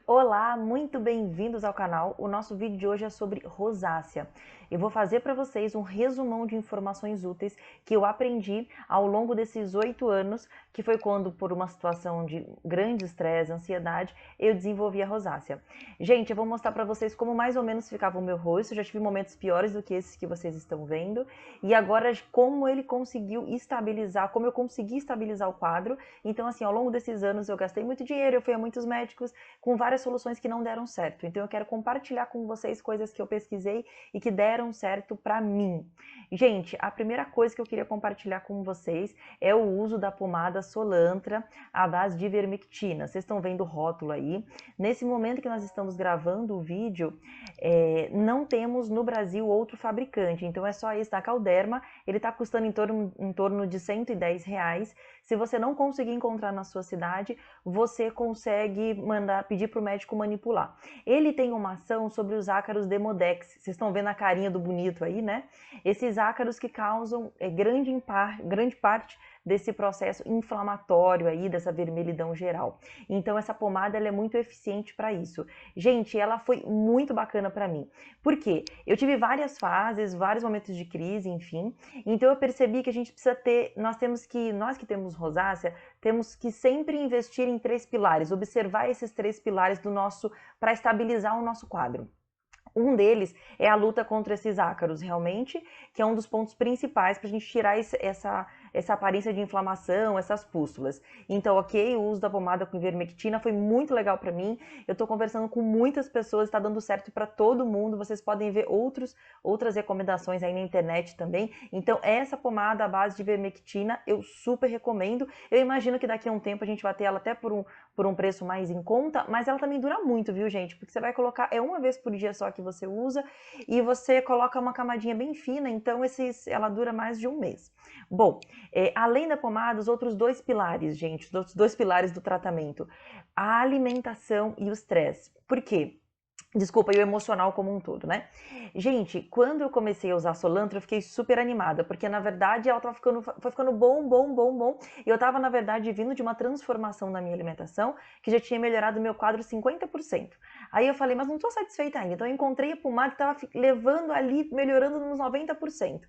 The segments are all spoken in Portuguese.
Olá, muito bem-vindos ao canal. O nosso vídeo de hoje é sobre rosácea. Eu vou fazer para vocês um resumão de informações úteis que eu aprendi ao longo desses 8 anos, que foi quando, por uma situação de grande estresse, ansiedade, eu desenvolvi a rosácea. Gente, eu vou mostrar para vocês como mais ou menos ficava o meu rosto. Eu já tive momentos piores do que esses que vocês estão vendo. E agora, como ele conseguiu estabilizar, como eu consegui estabilizar o quadro. Então, assim, ao longo desses anos eu gastei muito dinheiro, eu fui a muitos médicos, com várias soluções que não deram certo. Então eu quero compartilhar com vocês coisas que eu pesquisei e que deram certo para mim. Gente, a primeira coisa que eu queria compartilhar com vocês é o uso da pomada Solantra à base de ivermectina. Vocês estão vendo o rótulo aí. Nesse momento que nós estamos gravando o vídeo, não temos no Brasil outro fabricante, então é só esse da Galderma. Ele está custando em torno de R$ 110. Se você não conseguir encontrar na sua cidade, você consegue pedir para o médico manipular. Ele tem uma ação sobre os ácaros Demodex. Vocês estão vendo a carinha do bonito aí, né? Esses ácaros que causam grande parte desse processo inflamatório aí, dessa vermelhidão geral. Então essa pomada ela é muito eficiente para isso. Gente, ela foi muito bacana para mim. Por quê? Eu tive várias fases, vários momentos de crise, enfim. Então eu percebi que a gente precisa ter, nós que temos rosácea, temos que sempre investir em 3 pilares, observar esses 3 pilares para estabilizar o nosso quadro. Um deles é a luta contra esses ácaros, realmente, que é um dos pontos principais para a gente tirar essa aparência de inflamação, essas pústulas. Então, ok, o uso da pomada com ivermectina foi muito legal para mim. Eu estou conversando com muitas pessoas, está dando certo para todo mundo. Vocês podem ver outras recomendações aí na internet também. Então, essa pomada à base de ivermectina eu super recomendo. Eu imagino que daqui a um tempo a gente vai ter ela até por um preço mais em conta, mas ela também dura muito, viu, gente? Porque você vai colocar, é uma vez por dia só que você usa, e você coloca uma camadinha bem fina, então ela dura mais de um mês. Bom, além da pomada, os outros 2 pilares, gente, os outros 2 pilares do tratamento, a alimentação e o estresse. Por quê? Desculpa, e o emocional como um todo, né? Gente, quando eu comecei a usar Solantra, eu fiquei super animada, porque na verdade ela foi ficando bom. E eu tava, na verdade, vindo de uma transformação na minha alimentação, que já tinha melhorado o meu quadro 50%. Aí eu falei, mas não tô satisfeita ainda. Então eu encontrei a pomada que tava levando ali, melhorando nos 90%.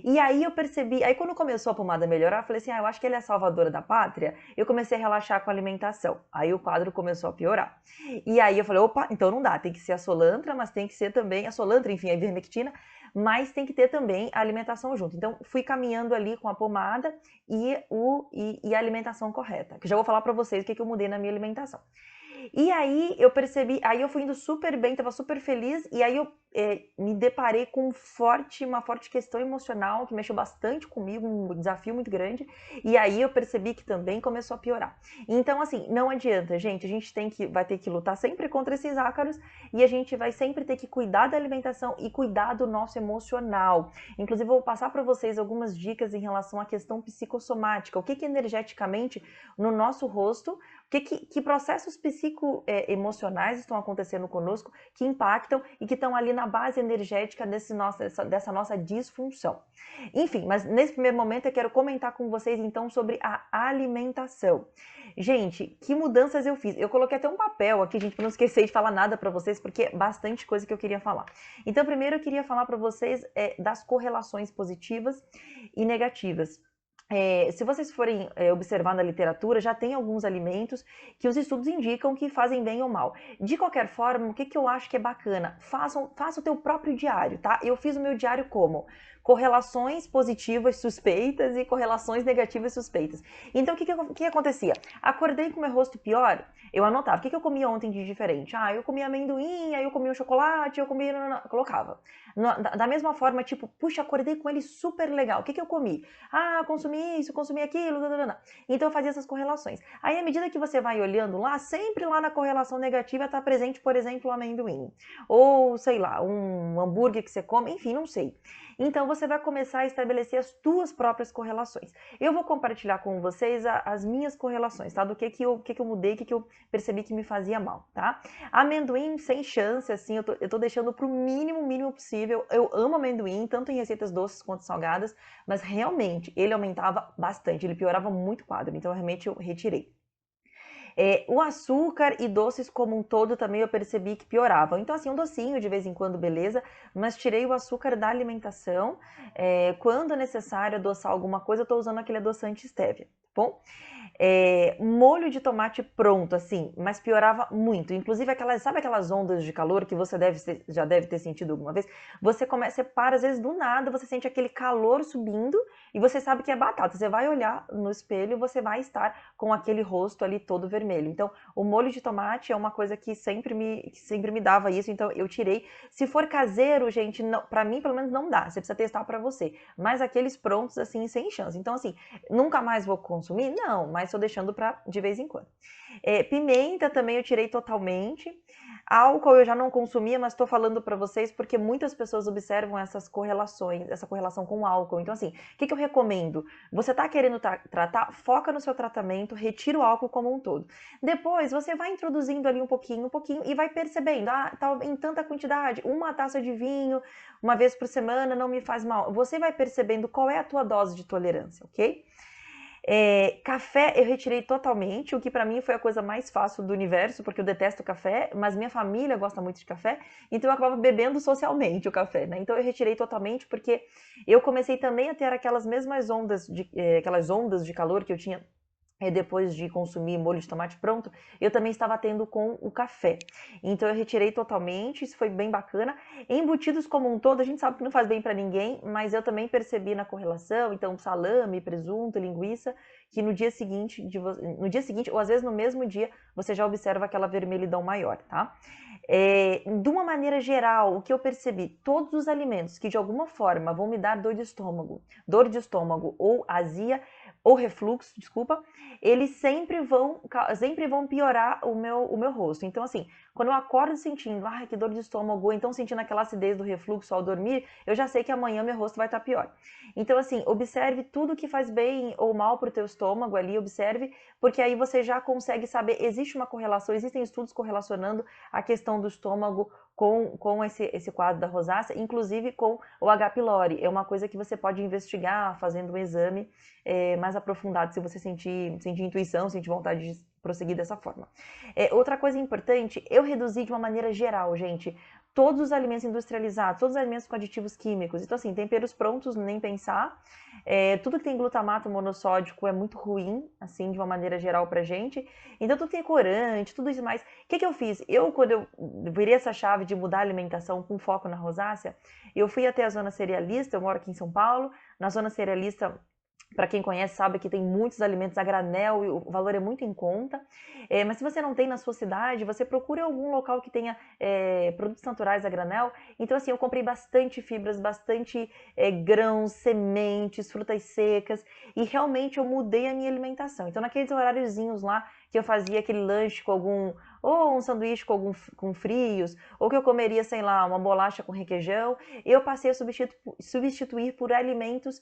E aí eu percebi, aí quando começou a pomada a melhorar, eu falei assim, eu acho que ela é a salvadora da pátria. Eu comecei a relaxar com a alimentação. Aí o quadro começou a piorar. E aí eu falei, opa, então não dá, tem que ser a Solantra, mas tem que ser também a Solantra, enfim, a ivermectina, mas tem que ter também a alimentação junto. Então fui caminhando ali com a pomada e a alimentação correta, que já vou falar para vocês o que eu mudei na minha alimentação. E aí eu percebi, aí eu fui indo super bem, tava super feliz, e aí eu me deparei com uma forte questão emocional que mexeu bastante comigo, um desafio muito grande, e aí eu percebi que também começou a piorar. Então, assim, não adianta, gente, a gente vai ter que lutar sempre contra esses ácaros, e a gente vai sempre ter que cuidar da alimentação e cuidar do nosso emocional. Inclusive, eu vou passar para vocês algumas dicas em relação à questão psicossomática, o que energeticamente no nosso rosto, que processos psicoemocionais estão acontecendo conosco que impactam e que estão ali na base energética dessa nossa disfunção. Enfim, mas nesse primeiro momento eu quero comentar com vocês então sobre a alimentação. Gente, que mudanças eu fiz? Eu coloquei até um papel aqui, gente, para não esquecer de falar nada para vocês, porque é bastante coisa que eu queria falar. Então, primeiro eu queria falar para vocês das correlações positivas e negativas. Se vocês forem observar na literatura, já tem alguns alimentos que os estudos indicam que fazem bem ou mal. De qualquer forma, o que eu acho que é bacana? Faça o teu próprio diário, tá? Eu fiz o meu diário como? Correlações positivas suspeitas e correlações negativas suspeitas. Então, o que acontecia? Acordei com o meu rosto pior, eu anotava. O que eu comia ontem de diferente? Ah, eu comia amendoim, aí eu comia um chocolate, eu comia... Colocava. Da mesma forma, tipo, puxa, acordei com ele super legal. O que eu comi? Ah, consumi isso, consumi aquilo, então eu fazia essas correlações. Aí, à medida que você vai olhando lá, sempre lá na correlação negativa está presente, por exemplo, o amendoim. Ou, sei lá, um hambúrguer que você come, enfim, não sei. Então, você vai começar a estabelecer as tuas próprias correlações. Eu vou compartilhar com vocês as minhas correlações, tá? Do que eu mudei, o que eu percebi que me fazia mal, tá? Amendoim, sem chance, assim, eu tô deixando pro mínimo possível. Eu amo amendoim, tanto em receitas doces quanto salgadas, mas realmente ele aumentava bastante, ele piorava muito o quadro, então realmente eu retirei. O açúcar e doces como um todo também eu percebi que pioravam. Então, assim, um docinho de vez em quando, beleza, mas tirei o açúcar da alimentação. Quando é necessário adoçar alguma coisa, eu tô usando aquele adoçante stevia, tá bom? Molho de tomate pronto, assim, mas piorava muito. Inclusive, sabe aquelas ondas de calor que você já deve ter sentido alguma vez? Você para, às vezes, do nada, você sente aquele calor subindo e você sabe que é batata. Você vai olhar no espelho, você vai estar com aquele rosto ali todo vermelho. Então, o molho de tomate é uma coisa que sempre me dava isso, então eu tirei. Se for caseiro, gente, não, pra mim, pelo menos, não dá. Você precisa testar pra você. Mas aqueles prontos, assim, sem chance. Então, assim, nunca mais vou consumir? Não, mas estou deixando para de vez em quando. Pimenta também eu tirei totalmente. Álcool eu já não consumia, mas estou falando para vocês porque muitas pessoas observam essas correlações, essa correlação com o álcool. Então, assim, o que eu recomendo? Você está querendo tratar, foca no seu tratamento, retira o álcool como um todo. Depois, você vai introduzindo ali um pouquinho, e vai percebendo, tá em tanta quantidade, uma taça de vinho, uma vez por semana não me faz mal. Você vai percebendo qual é a tua dose de tolerância, ok? Café eu retirei totalmente, o que pra mim foi a coisa mais fácil do universo, porque eu detesto café, mas minha família gosta muito de café, então eu acabava bebendo socialmente o café, né? Então eu retirei totalmente porque eu comecei também a ter aquelas mesmas aquelas ondas de calor que eu tinha depois de consumir molho de tomate pronto, eu também estava tendo com o café. Então eu retirei totalmente, isso foi bem bacana. Embutidos como um todo, a gente sabe que não faz bem para ninguém, mas eu também percebi na correlação, então salame, presunto, linguiça, que no dia seguinte, ou às vezes no mesmo dia, você já observa aquela vermelhidão maior, tá? De uma maneira geral, o que eu percebi, todos os alimentos que de alguma forma vão me dar dor de estômago ou azia, ou refluxo, desculpa, eles sempre vão piorar o meu rosto. Então, assim, quando eu acordo sentindo, ai, que dor de estômago, ou então sentindo aquela acidez do refluxo ao dormir, eu já sei que amanhã meu rosto vai estar pior. Então, assim, observe tudo que faz bem ou mal pro teu estômago ali, observe, porque aí você já consegue saber, existe uma correlação, existem estudos correlacionando a questão do estômago com esse quadro da rosácea, inclusive com o H. pylori. É uma coisa que você pode investigar fazendo um exame mais aprofundado, se você sentir intuição, sentir vontade de prosseguir dessa forma. Outra coisa importante, eu reduzi de uma maneira geral, gente, todos os alimentos industrializados, todos os alimentos com aditivos químicos. Então, assim, temperos prontos, nem pensar. Tudo que tem glutamato monossódico é muito ruim, assim, de uma maneira geral pra gente. Então, tudo tem corante, tudo isso mais. O que eu fiz? Quando eu virei essa chave de mudar a alimentação com foco na rosácea, eu fui até a zona cerealista, eu moro aqui em São Paulo, na zona cerealista, para quem conhece, sabe que tem muitos alimentos a granel e o valor é muito em conta. Mas se você não tem na sua cidade, você procure algum local que tenha produtos naturais a granel. Então, assim, eu comprei bastante fibras, bastante grãos, sementes, frutas secas e realmente eu mudei a minha alimentação. Então, naqueles horáriozinhos lá que eu fazia aquele lanche ou um sanduíche com frios, ou que eu comeria, sei lá, uma bolacha com requeijão, eu passei a substituir por alimentos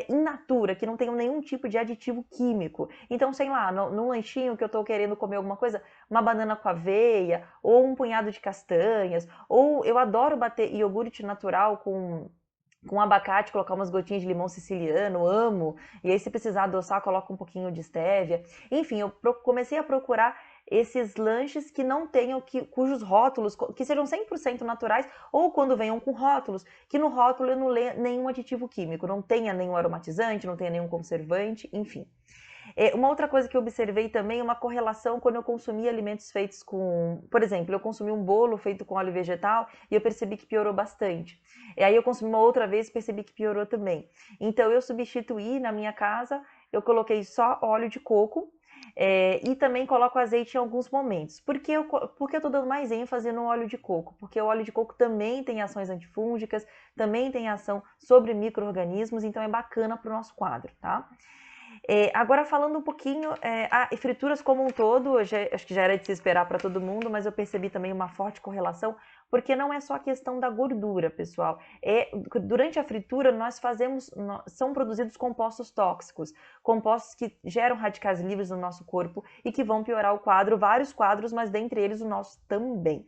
in natura, que não tenham nenhum tipo de aditivo químico. Então, sei lá, num lanchinho que eu tô querendo comer alguma coisa, uma banana com aveia, ou um punhado de castanhas, ou eu adoro bater iogurte natural com abacate, colocar umas gotinhas de limão siciliano, amo. E aí, se precisar adoçar, coloca um pouquinho de estévia. Enfim, eu comecei a procurar esses lanches que não tenham, cujos rótulos, que sejam 100% naturais, ou quando venham com rótulos, que no rótulo eu não leia nenhum aditivo químico, não tenha nenhum aromatizante, não tenha nenhum conservante, enfim. Uma outra coisa que eu observei também é uma correlação quando eu consumi alimentos feitos com... Por exemplo, eu consumi um bolo feito com óleo vegetal e eu percebi que piorou bastante. E aí eu consumi uma outra vez e percebi que piorou também. Então eu substituí na minha casa, eu coloquei só óleo de coco, e também coloco azeite em alguns momentos. Por que eu tô dando mais ênfase no óleo de coco? Porque o óleo de coco também tem ações antifúngicas, também tem ação sobre micro-organismos, então é bacana para o nosso quadro, tá? Agora falando um pouquinho, frituras como um todo, acho que já era de se esperar para todo mundo, mas eu percebi também uma forte correlação, porque não é só a questão da gordura, pessoal. Durante a fritura, são produzidos compostos tóxicos, compostos que geram radicais livres no nosso corpo e que vão piorar o quadro, vários quadros, mas dentre eles o nosso também.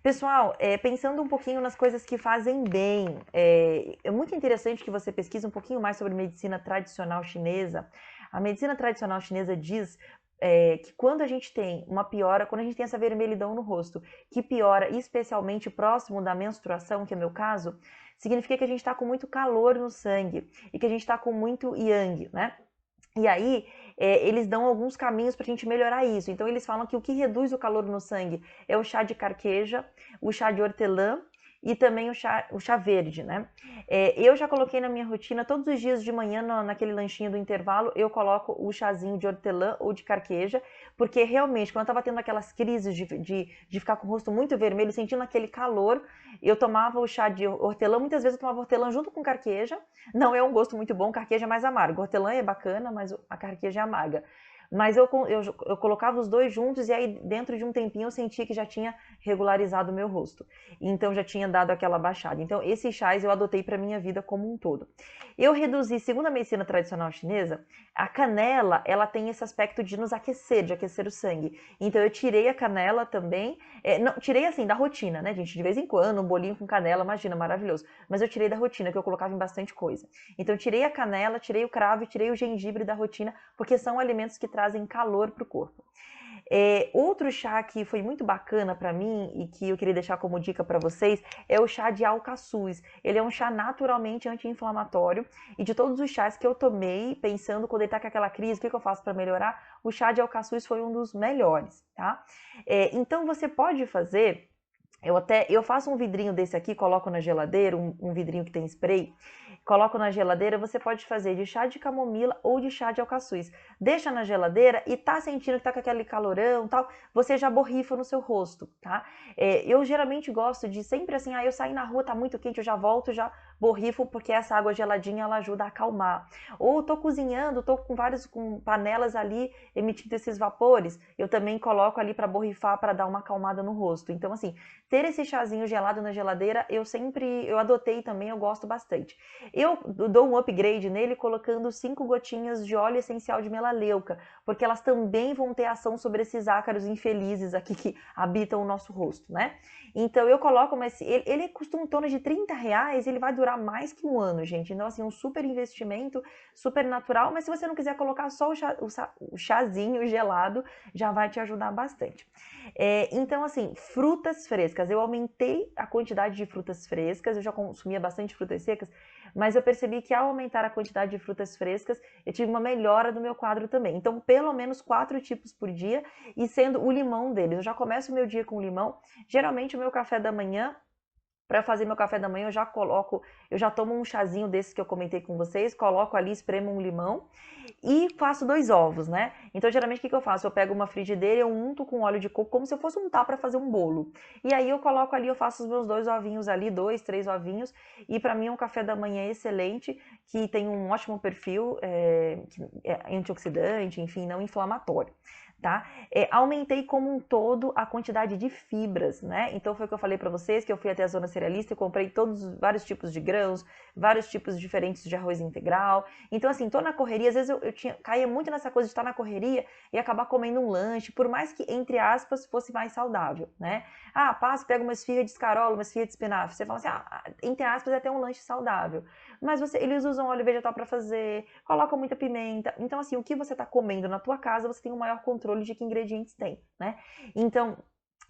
Pessoal, pensando um pouquinho nas coisas que fazem bem, é muito interessante que você pesquise um pouquinho mais sobre medicina tradicional chinesa. A medicina tradicional chinesa diz que quando a gente tem uma piora, quando a gente tem essa vermelhidão no rosto, que piora especialmente próximo da menstruação, que é o meu caso, significa que a gente está com muito calor no sangue e que a gente está com muito yang, né? E aí, eles dão alguns caminhos para a gente melhorar isso. Então, eles falam que o que reduz o calor no sangue é o chá de carqueja, o chá de hortelã e também o chá verde, né? Eu já coloquei na minha rotina, todos os dias de manhã, naquele lanchinho do intervalo, eu coloco o chazinho de hortelã ou de carqueja, porque realmente, quando eu tava tendo aquelas crises de ficar com o rosto muito vermelho, sentindo aquele calor, eu tomava o chá de hortelã, muitas vezes eu tomava hortelã junto com carqueja. Não é um gosto muito bom, carqueja é mais amargo. Hortelã é bacana, mas a carqueja é amarga. Mas eu colocava os dois juntos e aí dentro de um tempinho eu sentia que já tinha regularizado o meu rosto. Então já tinha dado aquela baixada. Então esses chás eu adotei para minha vida como um todo. Eu reduzi, segundo a medicina tradicional chinesa, a canela, ela tem esse aspecto de nos aquecer, de aquecer o sangue. Então eu tirei a canela também, não, tirei assim da rotina, né, gente? De vez em quando, um bolinho com canela, imagina, maravilhoso. Mas eu tirei da rotina, que eu colocava em bastante coisa. Então eu tirei a canela, tirei o cravo e tirei o gengibre da rotina, porque são alimentos que trazem calor para o corpo. Outro chá que foi muito bacana para mim e que eu queria deixar como dica para vocês é o chá de alcaçuz. Ele é um chá naturalmente anti-inflamatório e de todos os chás que eu tomei, pensando quando ele tá com aquela crise, o que eu faço para melhorar, o chá de alcaçuz foi um dos melhores, tá? Então você pode fazer, eu faço um vidrinho desse aqui, coloco na geladeira, um vidrinho que tem spray, coloco na geladeira, você pode fazer de chá de camomila ou de chá de alcaçuz. Deixa na geladeira e tá sentindo que tá com aquele calorão e tal, você já borrifa no seu rosto, tá? Eu geralmente gosto de sempre assim, eu saí na rua, tá muito quente, eu já volto, já borrifo, porque essa água geladinha, ela ajuda a acalmar. Ou tô cozinhando, tô com panelas ali emitindo esses vapores, eu também coloco ali para borrifar, para dar uma acalmada no rosto. Então assim, ter esse chazinho gelado na geladeira, eu adotei também, eu gosto bastante. Eu dou um upgrade nele colocando 5 gotinhas de óleo essencial de melaleuca, porque elas também vão ter ação sobre esses ácaros infelizes aqui que habitam o nosso rosto, né? Então eu coloco, mas ele custa em torno de R$ 30, ele vai durar mais que um ano, gente. Então assim, um super investimento, super natural, mas se você não quiser colocar só o chazinho gelado, já vai te ajudar bastante. Então assim, frutas frescas, eu aumentei a quantidade de frutas frescas, eu já consumia bastante frutas secas, mas eu percebi que ao aumentar a quantidade de frutas frescas, eu tive uma melhora do meu quadro também. Então, pelo menos 4 tipos por dia, e sendo o limão deles. Eu já começo o meu dia com limão. Geralmente, o meu café da manhã, para fazer meu café da manhã, eu já tomo um chazinho desses que eu comentei com vocês, coloco ali, espremo um limão e faço 2 ovos, né? Então, geralmente, o que eu faço? Eu pego uma frigideira, eu unto com óleo de coco, como se eu fosse untar para fazer um bolo. E aí eu coloco ali, eu faço os meus 2 ovinhos ali, 2, 3 ovinhos, e para mim é um café da manhã excelente, que tem um ótimo perfil, que é antioxidante, enfim, não inflamatório. Tá? Aumentei como um todo a quantidade de fibras, né? Então foi o que eu falei para vocês, que eu fui até a zona cerealista e comprei vários tipos de grãos, vários tipos diferentes de arroz integral. Então assim, tô na correria, às vezes caía muito nessa coisa de estar na correria e acabar comendo um lanche, por mais que, entre aspas, fosse mais saudável, né? Passo, pego uma esfirra de escarola, uma esfirra de espinafre. Você fala assim, entre aspas, é até um lanche saudável. Mas eles usam óleo vegetal para fazer, colocam muita pimenta. Então assim, o que você tá comendo na tua casa, você tem um maior controle de que ingredientes tem, né? Então,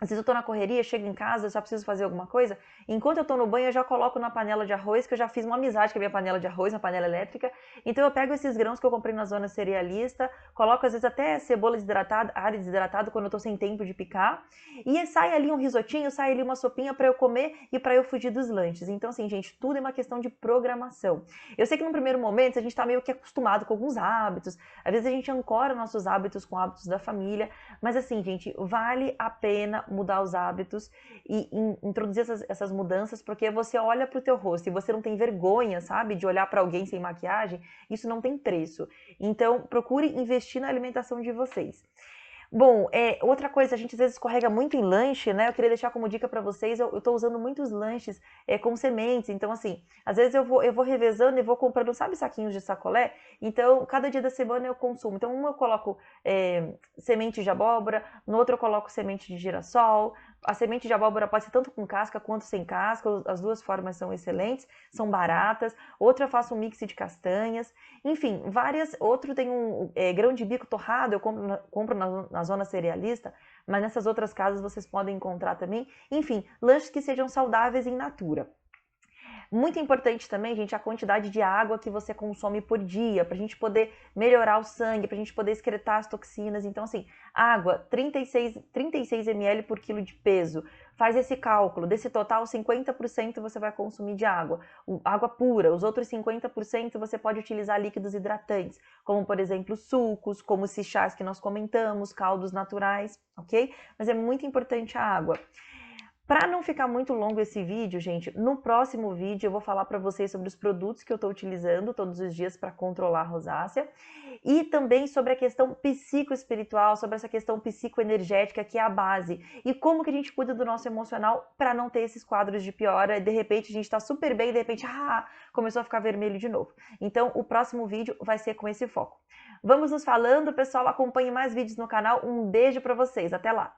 às vezes eu tô na correria, chego em casa, eu só preciso fazer alguma coisa. Enquanto eu tô no banho, eu já coloco na panela de arroz, que eu já fiz uma amizade com a minha panela de arroz, uma panela elétrica. Então eu pego esses grãos que eu comprei na zona cerealista, coloco às vezes até cebola desidratada, alho desidratado quando eu tô sem tempo de picar. E sai ali um risotinho, sai ali uma sopinha para eu comer e para eu fugir dos lanches. Então assim, gente, tudo é uma questão de programação. Eu sei que no primeiro momento a gente tá meio que acostumado com alguns hábitos. Às vezes a gente ancora nossos hábitos com hábitos da família. Mas assim, gente, vale a pena mudar os hábitos e introduzir essas mudanças, porque você olha pro teu rosto e você não tem vergonha, sabe, de olhar para alguém sem maquiagem, isso não tem preço. Então, procure investir na alimentação de vocês. Bom, outra coisa, a gente às vezes escorrega muito em lanche, né? Eu queria deixar como dica para vocês, eu tô usando muitos lanches com sementes, então assim, às vezes eu vou revezando e vou comprando, sabe, saquinhos de sacolé? Então, cada dia da semana eu consumo. Então, um eu coloco semente de abóbora, no outro eu coloco semente de girassol. A semente de abóbora pode ser tanto com casca quanto sem casca, as duas formas são excelentes, são baratas. Outra eu faço um mix de castanhas. Enfim, várias. Outro tem um grão de bico torrado, eu compro na zona cerealista, mas nessas outras casas vocês podem encontrar também. Enfim, lanches que sejam saudáveis em natura. Muito importante também, gente, a quantidade de água que você consome por dia, para a gente poder melhorar o sangue, para a gente poder excretar as toxinas. Então, assim, água, 36 ml por quilo de peso. Faz esse cálculo. Desse total, 50% você vai consumir de água. Água pura. Os outros 50% você pode utilizar líquidos hidratantes, como, por exemplo, sucos, como esses chás que nós comentamos, caldos naturais, ok? Mas é muito importante a água. Para não ficar muito longo esse vídeo, gente, no próximo vídeo eu vou falar para vocês sobre os produtos que eu estou utilizando todos os dias para controlar a rosácea e também sobre a questão psicoespiritual, sobre essa questão psicoenergética que é a base e como que a gente cuida do nosso emocional para não ter esses quadros de piora e de repente a gente está super bem e de repente começou a ficar vermelho de novo. Então o próximo vídeo vai ser com esse foco. Vamos nos falando, pessoal, acompanhe mais vídeos no canal. Um beijo para vocês, até lá!